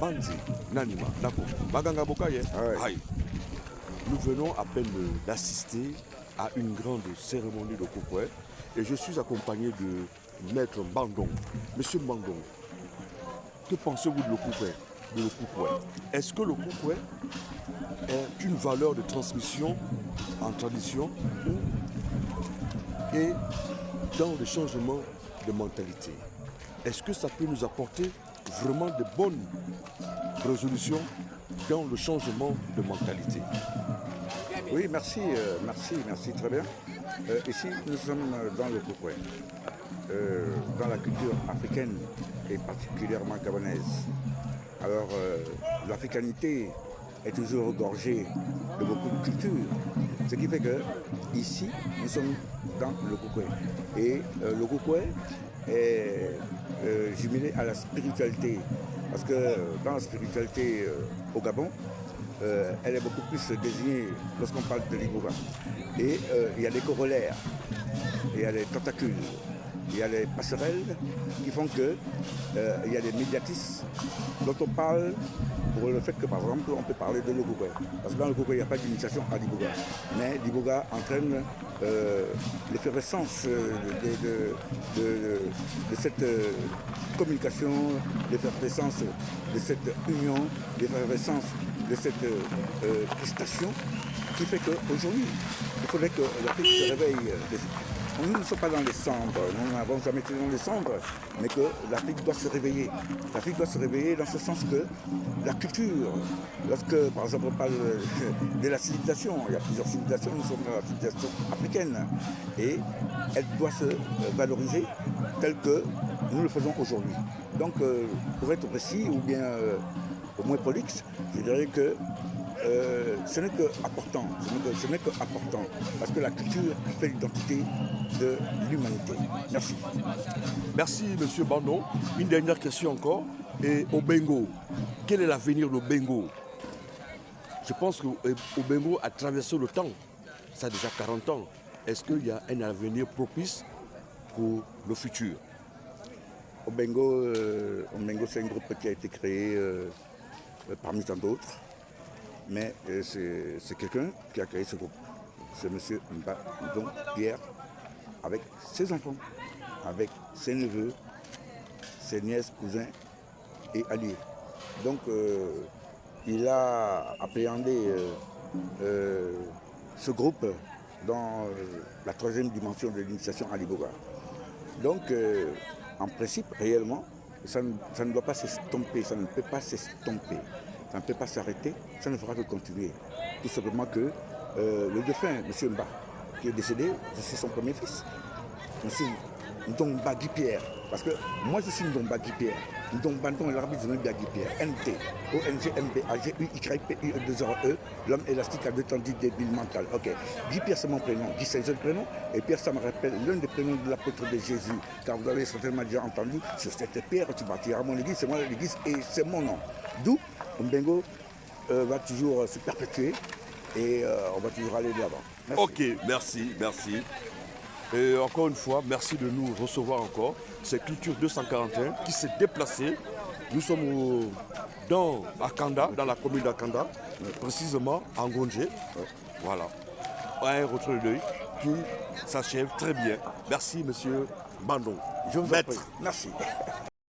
Banzi, Nanima, d'accord. Maganga Bokaye. Aïe. Nous venons à peine d'assister à une grande cérémonie de Koukoué et je suis accompagné de Maître Bandon. Monsieur Bandon, que pensez-vous de le Koukoué? Est-ce que le Koukoué est une valeur de transmission en tradition ou est dans le changement de mentalité? Est-ce que ça peut nous apporter vraiment de bonnes résolutions dans le changement de mentalité? Oui, merci, très bien. Ici, nous sommes dans le Koukoué, dans la culture africaine et particulièrement gabonaise. Alors, l'africanité est toujours gorgée de beaucoup de cultures, ce qui fait que ici, nous sommes dans le Koukoué. Et le Koukoué est jumelé à la spiritualité, parce que dans la spiritualité au Gabon, elle est beaucoup plus désignée lorsqu'on parle de l'Iboga. Et il y a des corollaires, il y a des tentacules, il y a des passerelles qui font que il y a des médiatismes dont on parle pour le fait que, par exemple, on peut parler de l'Ogogoy. Parce que dans l'Ogogoy, il n'y a pas d'initiation à l'Iboga. Mais l'Iboga entraîne l'effervescence de cette communication, l'effervescence de cette union, l'effervescence de cette prestation qui fait qu'aujourd'hui, il faudrait que l'Afrique se réveille. Nous ne sommes pas dans les cendres, nous n'avons jamais été dans les cendres, mais que l'Afrique doit se réveiller. L'Afrique doit se réveiller dans ce sens que la culture, lorsque par exemple on parle de la civilisation, il y a plusieurs civilisations, nous sommes dans la civilisation africaine, et elle doit se valoriser telle que nous le faisons aujourd'hui. Donc pour être précis, ou bien au moins prolixe, je dirais que ce n'est que important, parce que la culture fait l'identité de l'humanité. Merci. Merci, monsieur Bandon. Une dernière question encore. Et au Bengo, quel est l'avenir de Bengo? Je pense que Bengo a traversé le temps. Ça a déjà 40 ans. Est-ce qu'il y a un avenir propice pour le futur? Bengo, c'est un groupe qui a été créé parmi tant d'autres. Mais c'est quelqu'un qui a créé ce groupe. C'est M. Mbadon Pierre, avec ses enfants, avec ses neveux, ses nièces, cousins et alliés. Donc il a appréhendé ce groupe dans la troisième dimension de l'initiation à l'Iboga. Donc en principe, réellement, ça ne doit pas s'estomper, ça ne peut pas s'estomper. Ça ne peut pas s'arrêter, ça ne fera que continuer. Tout simplement que le défunt, M. Mba, qui est décédé, je suis son premier fils. Je suis Ndomba Guy Pierre. Parce que moi je suis Ndomba Guy Pierre. Ndomba Ndon est l'arbitre de Guy Pierre. NT, ONGMBAGUYPIE2RE, l'homme élastique à deux tendus débile mental. Ok. Guy Pierre c'est mon prénom, Guy c'est le prénom. Et Pierre ça me rappelle l'un des prénoms de l'apôtre de Jésus. Car vous avez certainement déjà entendu, sur cette pierre tu bâtiras mon église, c'est moi l'église et c'est mon nom. D'où Bengo va toujours se perpétuer et on va toujours aller de l'avant. Ok, merci. Et encore une fois, merci de nous recevoir encore. C'est Culture 241 qui s'est déplacé. Nous sommes dans Akanda, dans la commune d'Akanda, précisément en Ngondje. Voilà. Un retrait d'œil qui s'achève très bien. Merci, monsieur Bandon. Je vous en prie. Merci.